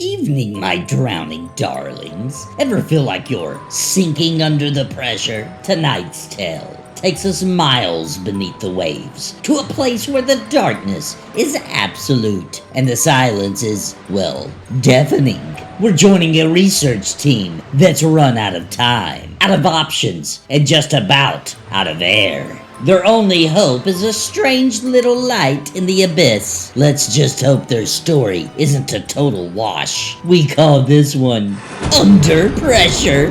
Evening, my drowning darlings. Ever feel like you're sinking under the pressure? Tonight's tale takes us miles beneath the waves to a place where the darkness is absolute and the silence is, well, deafening. We're joining a research team that's run out of time, out of options, and just about out of air. Their only hope is a strange little light in the abyss. Let's just hope their story isn't a total wash. We call this one Under Pressure.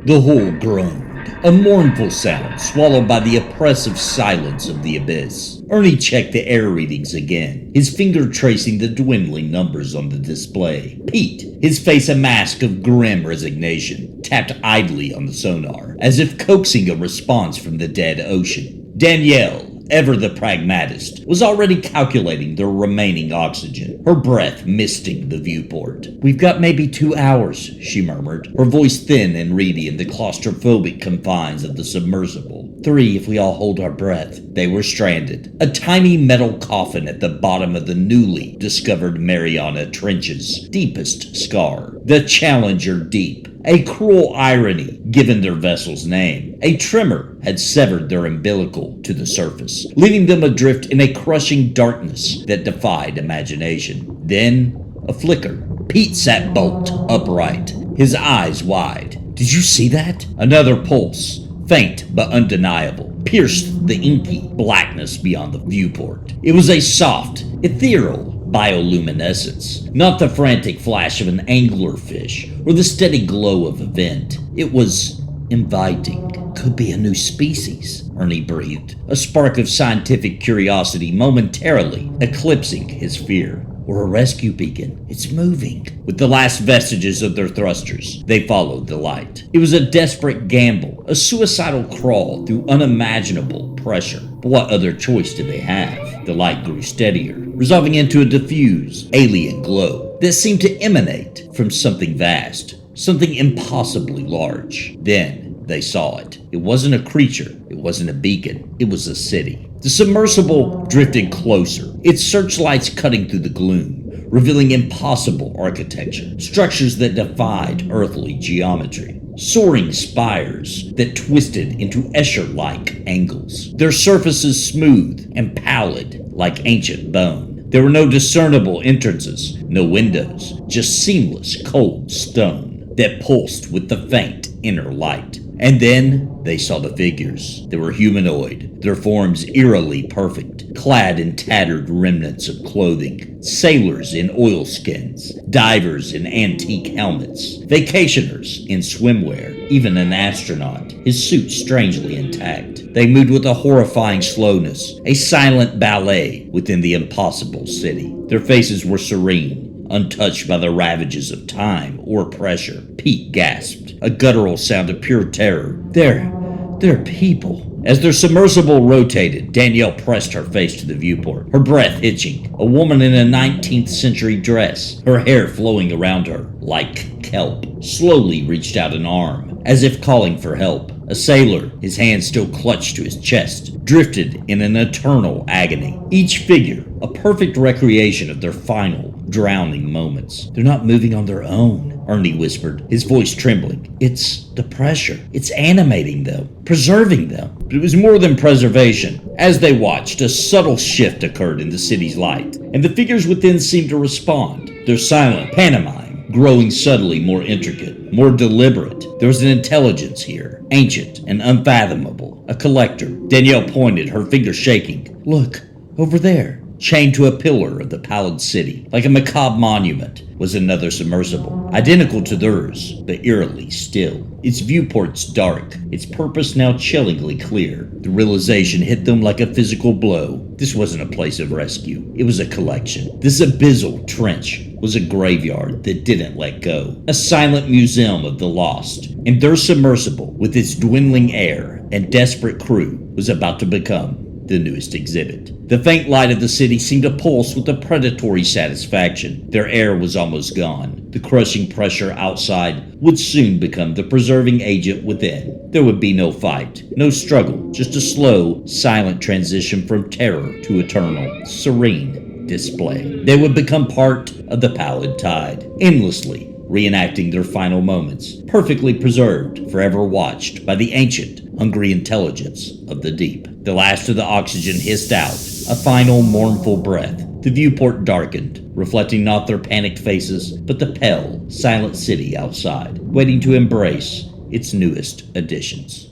The hole groaned, a mournful sound swallowed by the oppressive silence of the abyss. Ernie checked the air readings again, his finger tracing the dwindling numbers on the display. Pete, his face a mask of grim resignation, tapped idly on the sonar, as if coaxing a response from the dead ocean. Danielle, ever the pragmatist, was already calculating the remaining oxygen, her breath misting the viewport. "We've got maybe 2 hours, she murmured, her voice thin and reedy in the claustrophobic confines of the submersible. 3 if we all hold our breath. They were stranded. A tiny metal coffin at the bottom of the newly discovered Mariana Trench's deepest scar. The Challenger Deep. A cruel irony, given their vessel's name. A tremor had severed their umbilical to the surface, leaving them adrift in a crushing darkness that defied imagination. Then, a flicker. Pete sat bolt upright, his eyes wide. "Did you see that?" Another pulse, faint but undeniable, pierced the inky blackness beyond the viewport. It was a soft, ethereal bioluminescence, not the frantic flash of an anglerfish or the steady glow of a vent. It was inviting. "Could be a new species," Ernie breathed, a spark of scientific curiosity momentarily eclipsing his fear. "Or a rescue beacon. It's moving." With the last vestiges of their thrusters, they followed the light. It was a desperate gamble, a suicidal crawl through unimaginable pressure. But what other choice did they have? The light grew steadier, resolving into a diffuse, alien glow that seemed to emanate from something vast, something impossibly large. Then they saw it. It wasn't a creature, it wasn't a beacon, it was a city. The submersible drifted closer, its searchlights cutting through the gloom, revealing impossible architecture, structures that defied earthly geometry. Soaring spires that twisted into Escher-like angles, their surfaces smooth and pallid like ancient bone. There were no discernible entrances, no windows, just seamless cold stone that pulsed with the faint inner light. And then they saw the figures. They were humanoid, their forms eerily perfect, clad in tattered remnants of clothing, sailors in oilskins, divers in antique helmets, vacationers in swimwear, even an astronaut, his suit strangely intact. They moved with a horrifying slowness, a silent ballet within the impossible city. Their faces were serene, untouched by the ravages of time or pressure. Pete gasped, a guttural sound of pure terror. They're people." As their submersible rotated, Danielle pressed her face to the viewport, her breath hitching. A woman in a 19th century dress, her hair flowing around her like kelp, slowly reached out an arm, as if calling for help. A sailor, his hand still clutched to his chest, drifted in an eternal agony. Each figure, a perfect recreation of their final, drowning moments. "They're not moving on their own," Ernie whispered, his voice trembling. "It's the pressure. It's animating them, preserving them." But it was more than preservation. As they watched, a subtle shift occurred in the city's light, and the figures within seemed to respond. Their silent pantomime, growing subtly more intricate, more deliberate. There was an intelligence here, ancient and unfathomable, a collector. Danielle pointed, her finger shaking. "Look, over there." Chained to a pillar of the pallid city, like a macabre monument, was another submersible, identical to theirs, but eerily still. Its viewports dark, its purpose now chillingly clear. The realization hit them like a physical blow. This wasn't a place of rescue, it was a collection. This abyssal trench was a graveyard that didn't let go, a silent museum of the lost. And their submersible, with its dwindling air and desperate crew, was about to become the newest exhibit. The faint light of the city seemed to pulse with a predatory satisfaction. Their air was almost gone. The crushing pressure outside would soon become the preserving agent within. There would be no fight, no struggle, just a slow, silent transition from terror to eternal, serene display. They would become part of the pallid tide, endlessly reenacting their final moments, perfectly preserved, forever watched by the ancient, hungry intelligence of the deep. The last of the oxygen hissed out, a final mournful breath. The viewport darkened, reflecting not their panicked faces, but the pale, silent city outside, waiting to embrace its newest additions.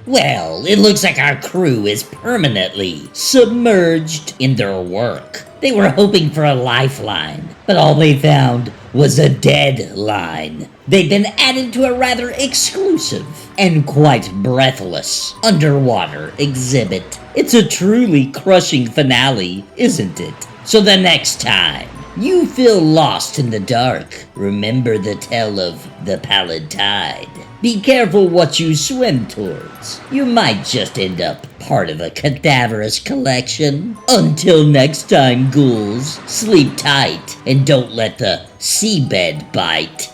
Well, it looks like our crew is permanently submerged in their work. They were hoping for a lifeline, but all they found was a deadline. They'd been added to a rather exclusive and quite breathless underwater exhibit. It's a truly crushing finale, isn't it? So the next time you feel lost in the dark, remember the tale of the pallid tide. Be careful what you swim towards. You might just end up part of a cadaverous collection. Until next time, ghouls, sleep tight and don't let the seabed bite.